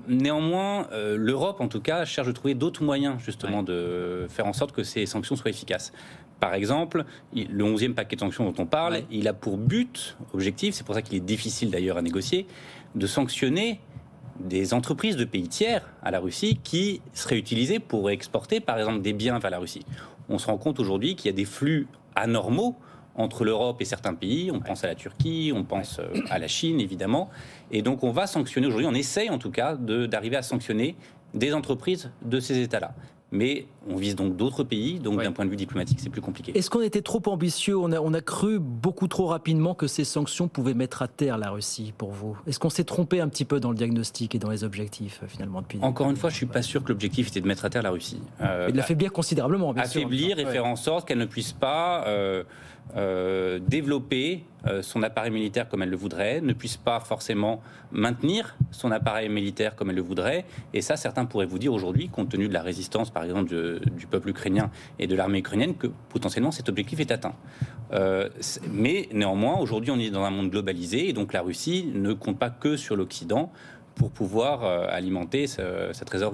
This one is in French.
Néanmoins, l'Europe, en tout cas, cherche à trouver d'autres moyens, justement, de faire en sorte que ces sanctions soient efficaces. Par exemple, le 11e paquet de sanctions dont on parle, il a pour but, objectif, c'est pour ça qu'il est difficile d'ailleurs à négocier, de sanctionner des entreprises de pays tiers à la Russie qui seraient utilisées pour exporter, par exemple, des biens vers la Russie. On se rend compte aujourd'hui qu'il y a des flux anormaux entre l'Europe et certains pays. On pense à la Turquie, on pense à la Chine, évidemment. Et donc, on va sanctionner aujourd'hui, on essaye en tout cas d'arriver à sanctionner des entreprises de ces États-là. Mais on vise donc d'autres pays, donc d'un point de vue diplomatique, c'est plus compliqué. Est-ce qu'on était trop ambitieux ? On a cru beaucoup trop rapidement que ces sanctions pouvaient mettre à terre la Russie, pour vous ? Est-ce qu'on s'est trompé un petit peu dans le diagnostic et dans les objectifs, finalement, depuis... Encore une fois, je ne suis pas sûr que l'objectif était de mettre à terre la Russie. Et de l'affaiblir considérablement, bien sûr. Affaiblir et faire en sorte qu'elle ne puisse pas développer son appareil militaire comme elle le voudrait, ne puisse pas forcément maintenir son appareil militaire comme elle le voudrait. Et ça, certains pourraient vous dire aujourd'hui, compte tenu de la résistance, par exemple, du peuple ukrainien et de l'armée ukrainienne, que potentiellement cet objectif est atteint. Mais néanmoins, aujourd'hui, on est dans un monde globalisé et donc la Russie ne compte pas que sur l'Occident pour pouvoir alimenter sa trésorerie.